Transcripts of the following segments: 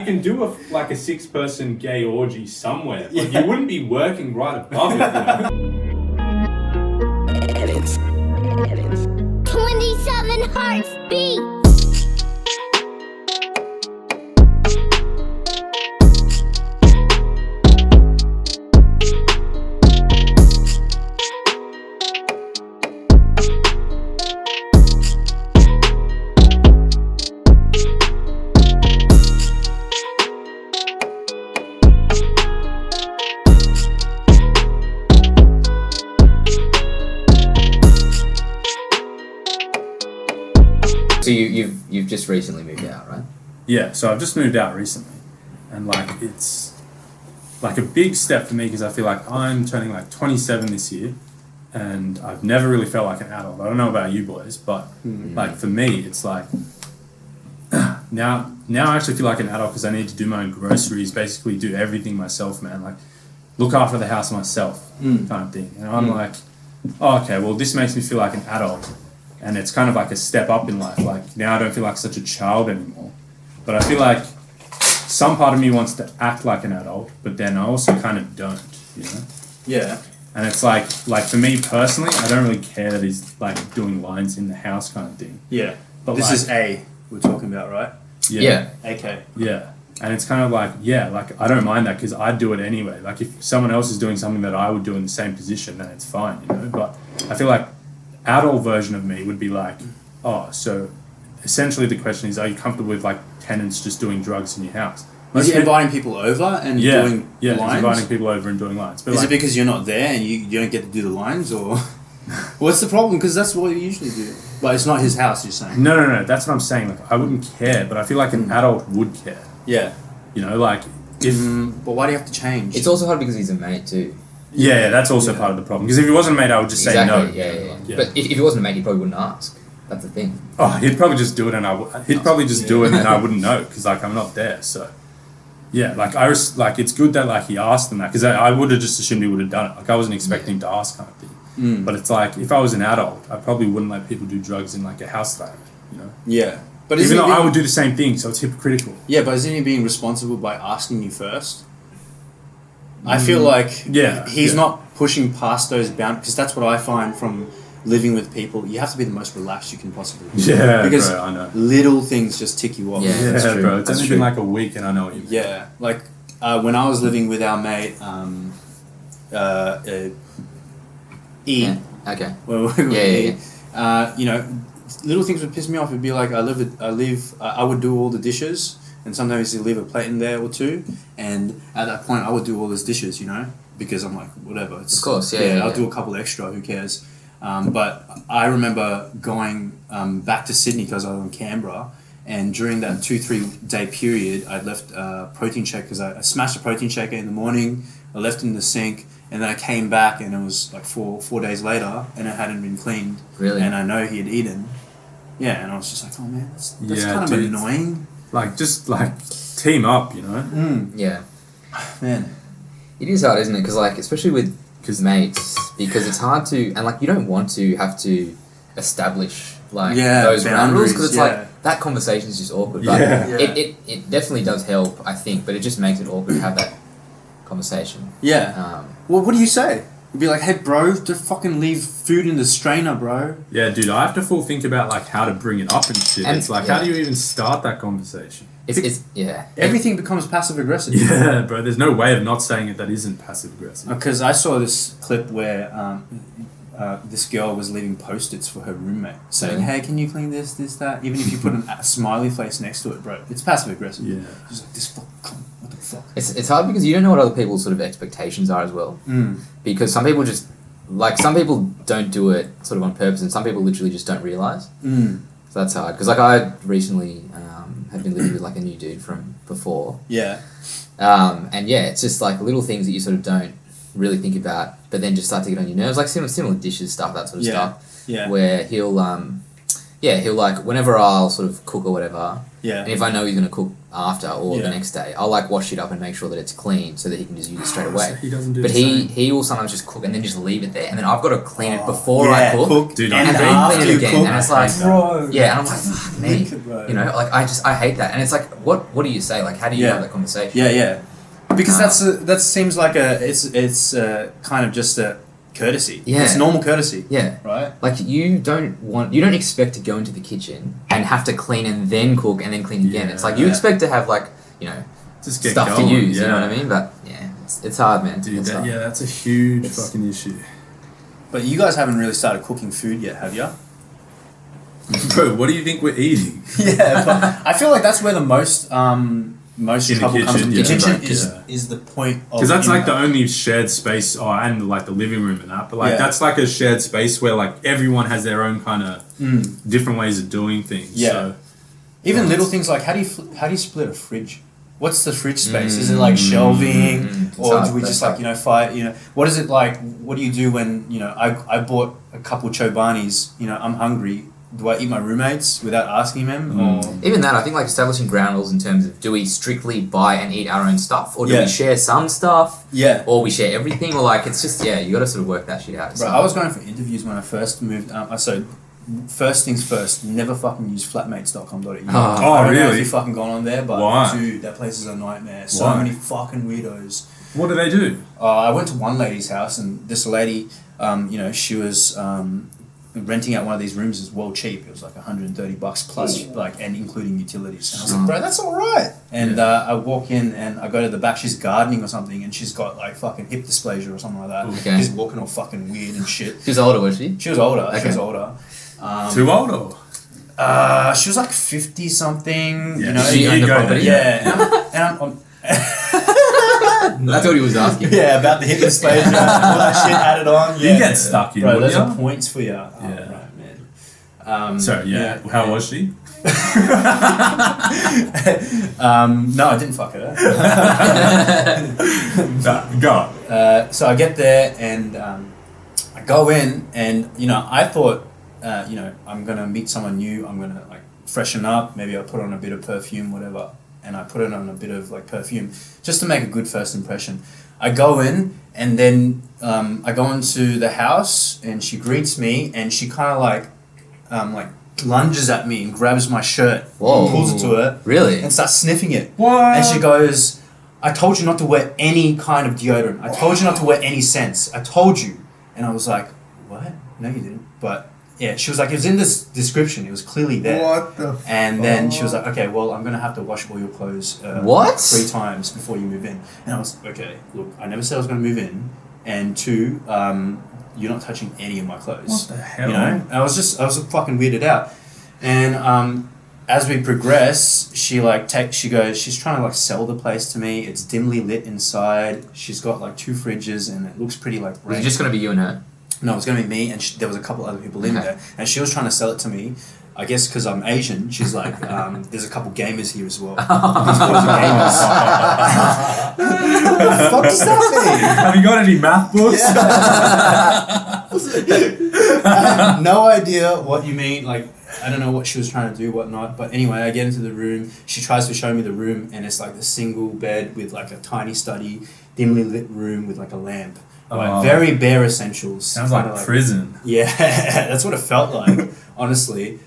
You can do a 6-person gay orgy somewhere, but you wouldn't be working right above it, you know? 27 hearts beat. So you've just recently moved out, right? Yeah, so I've just moved out recently, and it's a big step for me because I feel like I'm turning 27 this year, and I've never really felt like an adult. I don't know about you boys, but for me, it's now I actually feel like an adult because I need to do my own groceries, basically do everything myself, man. Look after the house myself, kind of thing. And I'm like, oh, okay, well, this makes me feel like an adult. And it's kind of like a step up in life. Now I don't feel like such a child anymore. But I feel like some part of me wants to act like an adult, but then I also kind of don't, you know? Yeah. And it's like for me personally, I don't really care that he's doing lines in the house kind of thing. Yeah. But this is A we're talking about, right? Yeah. Okay. Yeah. And it's kind of I don't mind that because I do it anyway. If someone else is doing something that I would do in the same position, then it's fine, you know? But I feel like adult version of me would be so essentially the question is, are you comfortable with tenants just doing drugs in your house? Is he inviting people over and doing lines? Yeah, he's inviting people over and doing lines. But is it because you're not there and you don't get to do the lines, or what's the problem? Because that's what you usually do. But it's not his house, you're saying? No, that's what I'm saying. I wouldn't care, but I feel like an adult would care. Yeah. You know, if... but why do you have to change? It's also hard because he's a mate too. Yeah, that's also part of the problem. Because if he wasn't a mate, I would just say no. Yeah. But if he wasn't a mate, he probably wouldn't ask. That's the thing. Oh, he'd probably just do it, and do it, and I wouldn't know because I'm not there. So, yeah, it's good that he asked them that because I would have just assumed he would have done it. I wasn't expecting him to ask kind of thing. But it's if I was an adult, I probably wouldn't let people do drugs in a house you know. Yeah, but even though I would do the same thing, so it's hypocritical. Yeah, but isn't he being responsible by asking you first? I feel like he's not pushing past those boundaries, because that's what I find from living with people. You have to be the most relaxed you can possibly be. Yeah, because bro, I know. little things just tick you off. Yeah, that's true. Bro. It's only been a week, and I know what you mean. Yeah, when I was living with our mate, E. Yeah. Okay. You know, little things would piss me off. It'd be I would do all the dishes. And sometimes he'd leave a plate in there or two, and at that point I would do all his dishes, you know, because I'm whatever. Of course, I'll do a couple extra, who cares? But I remember going back to Sydney because I was in Canberra, and during that 2-3 day period, I left a protein shake because I smashed a protein shaker in the morning, I left it in the sink, and then I came back and it was 4 days later, and it hadn't been cleaned. Really? And I know he had eaten. Yeah, and I was just oh man, that's kind of annoying. Team up, you know? Yeah. Man. It is hard, isn't it? Because, especially with mates, because it's hard to... And, you don't want to have to establish, those ground rules, because it's that conversation is just awkward. But it definitely does help, I think, but it just makes it awkward to have that conversation. Yeah. Well, what do you say? You'd be like, hey, bro, don't fucking leave food in the strainer, bro. Yeah, dude, I have to full think about, how to bring it up and shit. And it's how do you even start that conversation? Everything becomes passive-aggressive. Yeah, bro, there's no way of not saying it that isn't passive-aggressive. Because I saw this clip where this girl was leaving Post-its for her roommate, saying, hey, can you clean this, that? Even if you put a smiley face next to it, bro, it's passive-aggressive. Yeah. She's like, this fuck, what the fuck? It's hard because you don't know what other people's sort of expectations are as well. Because some people just... some people don't do it sort of on purpose, and some people literally just don't realise. So that's hard. Because, I recently... had been living with a new dude from before. Yeah. And it's just little things that you sort of don't really think about, but then just start to get on your nerves, similar dishes, stuff, that sort of stuff. Yeah. Where he'll whenever I'll sort of cook or whatever. Yeah. And if I know he's gonna cook after or the next day, I'll wash it up and make sure that it's clean so that he can just use it straight away. So he doesn't do but the same. he will sometimes just cook and then just leave it there, and then I've got to clean it before I cook. Dude, and then clean it again, and it's bro. yeah, and I'm like, fuck me, you know, I hate that, and it's what do you say? Like, how do you have that conversation? Yeah. Because that seems like it's kind of just a courtesy. Yeah. It's normal courtesy. Yeah. Right? Like, you don't expect to go into the kitchen and have to clean and then cook and then clean again. It's like, you expect to have, like, you know, just get stuff going, to use, you know what I mean? But, yeah, it's hard, man. Dude, It's hard. that's a huge fucking issue. But you guys haven't really started cooking food yet, have you? Bro, what do you think we're eating? Yeah, but I feel like that's where the most trouble comes from. The kitchen is the point of... Because that's like the only shared space, and like the living room and that, but like that's like a shared space where like everyone has their own kind of different ways of doing things. Yeah. So, even little things like, how do you split a fridge? What's the fridge space? Is it like shelving, or do we just like what is it like? What do you do when I bought a couple Chobanis? I'm hungry. Do I eat my roommates without asking them? Or even that, I think like establishing ground rules in terms of, do we strictly buy and eat our own stuff, or do we share some stuff? Yeah. Or we share everything, or like it's just you got to sort of work that shit out. Bro, I was going for interviews when I first moved. So first things first, never fucking use flatmates.com.au. Oh, I don't know if really? you've fucking gone on there, but Why? dude, that place is a nightmare. So Why? many fucking weirdos. what do they do? I went to one lady's house, and this lady, she was renting out one of these rooms as well cheap. It was like $130 plus, like, and including utilities. And I was like, bro, that's all right. And I walk in and I go to the back. She's gardening or something, and she's got like fucking hip dysplasia or something like that. Okay. She's walking all fucking weird and shit. She was older, was she? She was older. Okay. She was older. Too old or? She was like 50 something. Yeah. You know, She owned the go property? there. yeah. And I'm That's what he was asking. yeah, about the hip dysplasia, all that shit added on. You Yeah. get stuck in, Bro, wouldn't those are ya? points for you. Yeah. Right, man. So how was she? No, I didn't fuck her. Go. So I get there and I go in and I thought I'm gonna meet someone new. I'm gonna like freshen up. Maybe I'll put on a bit of perfume, whatever. And I put it on a bit of like perfume just to make a good first impression. I go in and then I go into the house and she greets me and she kind of like lunges at me and grabs my shirt, Whoa. and pulls it to her, Really? and starts sniffing it. What? And she goes, "I told you not to wear any kind of deodorant. I told you not to wear any scents. I told you." And I was like, "What? No, you didn't." But yeah, she was like, "It was in this description. It was clearly there." What the And then she was like, "Okay, well, I'm gonna have to wash all your clothes What? 3 times before you move in." And I was okay. Look, I never said I was gonna move in, and 2, you're not touching any of my clothes. What the hell? You know? And I was fucking weirded out. And as we progress, she goes, she's trying to like sell the place to me. It's dimly lit inside. She's got like 2 fridges, and it looks pretty like. Was it just going to be you and her? No, it was going to be me, and there was a couple other people in there, and she was trying to sell it to me. I guess because I'm Asian, she's like, there's a couple gamers here as well. These boys are gamers. What the fuck does that mean? Have you got any math books? I have no idea what you mean. Like, I don't know what she was trying to do, whatnot. But anyway, I get into the room. She tries to show me the room, and it's like a single bed with like a tiny study, dimly lit room with like a lamp. Like, very bare essentials. Sounds like prison. Yeah, that's what it felt like, honestly.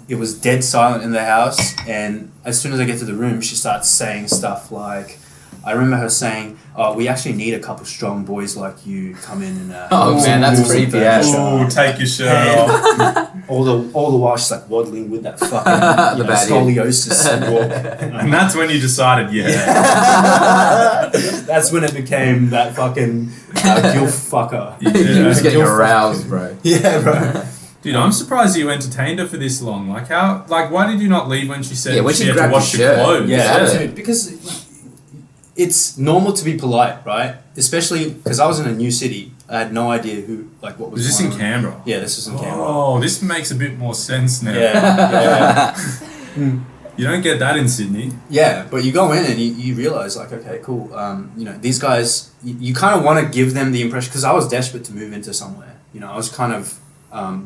It was dead silent in the house, and as soon as I get to the room, she starts saying stuff like, I remember her saying, "Oh, we actually need a couple strong boys like you come in and." Oh man, that's creepy. Ooh, take your shirt off. All the while she's like waddling with that fucking scoliosis walk. And that's when you decided, That's when it became that fucking gilf fucker. He was getting aroused, bro. Yeah, bro. Dude, I'm surprised you entertained her for this long. Like, why did you not leave when she said when she she had to grabbed wash your your shirt. clothes? Yeah, dude, because it's normal to be polite, right? Especially because I was in a new city. I had no idea what was Was this going in on. Canberra? Yeah, this was in Canberra. Oh, this makes a bit more sense now. Yeah. You don't get that in Sydney. Yeah, but you go in and you realize, like, okay, cool. These guys, you kind of want to give them the impression, because I was desperate to move into somewhere. I was kind of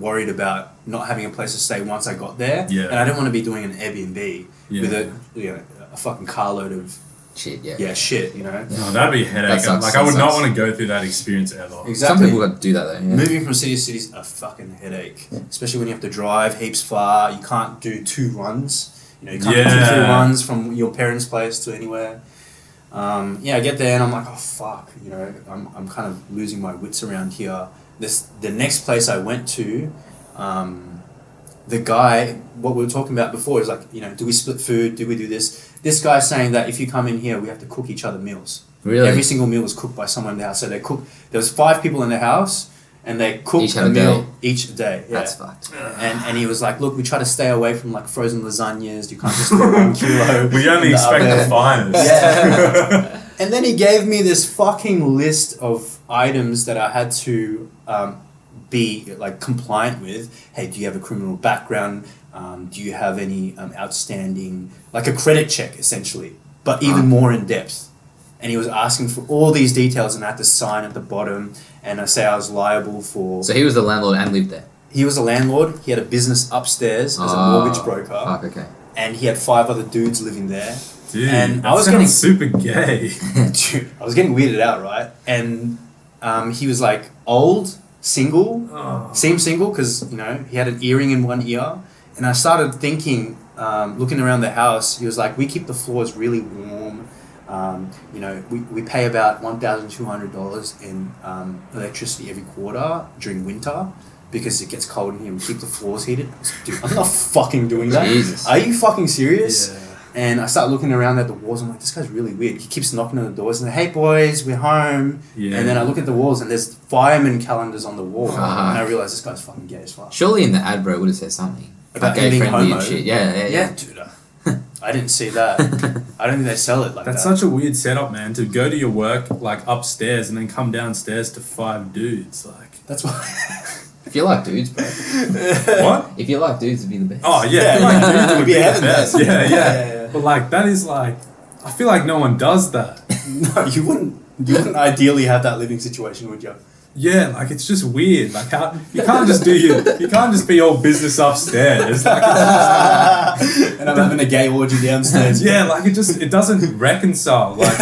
worried about not having a place to stay once I got there. Yeah. And I didn't want to be doing an Airbnb with a fucking carload of Shit, yeah. Yeah, shit, you know. No, that'd be a headache. That sucks, I would that not sucks. want to go through that experience ever. Exactly. Some people got to do that though. Yeah. Moving from city to city is a fucking headache, especially when you have to drive heaps far. You can't do 2 runs. you can't get 231s from your parents' place to anywhere. I get there and I'm like, oh fuck, I'm kind of losing my wits around here. The next place I went to, the guy, what we were talking about before is like, do we split food? Do we do this? This guy's saying that if you come in here, we have to cook each other meals. Really? Every single meal was cooked by someone in the house. So there was 5 people in the house, and they cooked a meal each day. Yeah. That's fucked. And he was like, look, we try to stay away from like frozen lasagnas. You can't just cook 1 kilo. We only expect the finest. Yeah. And then he gave me this fucking list of items that I had to be like compliant with. Hey, do you have a criminal background? Do you have any outstanding, like a credit check essentially, but even more in depth. And he was asking for all these details, and I had to sign at the bottom, and I say I was liable for... So he was the landlord and lived there? He was a landlord. He had a business upstairs as a mortgage broker. Fuck, okay. And he had 5 other dudes living there. Dude, and I was getting super gay. Dude, I was getting weirded out, right? And he was like old, single, seemed single because, he had an earring in one ear. And I started thinking, looking around the house, he was like, we keep the floors really warm. We pay about $1,200 in electricity every quarter during winter because it gets cold in here. We keep the floors heated. Dude, I'm not fucking doing that. Jesus. Are you fucking serious? Yeah. And I start looking around at the walls. I'm like, this guy's really weird. He keeps knocking on the doors and, hey boys, we're home. Yeah. And then I look at the walls and there's fireman calendars on the wall. And I realize this guy's fucking gay as fuck. Surely in the ad, bro, it would have said something. About gay being friendly homo. and shit. Yeah. Dude. I didn't see that. I don't think they sell it like That's that. such a weird setup, man. To go to your work like upstairs and then come downstairs to 5 dudes, like. That's why. If you like dudes, bro. What? If you like dudes, it'd be the best. Oh yeah, like dudes would be the heaven best. best. Yeah. But like that is like, I feel like no one does that. No, you wouldn't ideally have that living situation, would you? Yeah, like it's just weird. Like how you can't just be all business upstairs. Like, And I'm having a gay orgy downstairs. yeah, like it doesn't reconcile. Like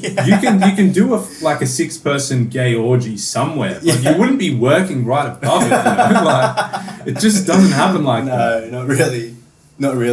you can do a 6-person gay orgy somewhere, but you wouldn't be working right above it. Like it just doesn't happen like that. No, not really. Not really.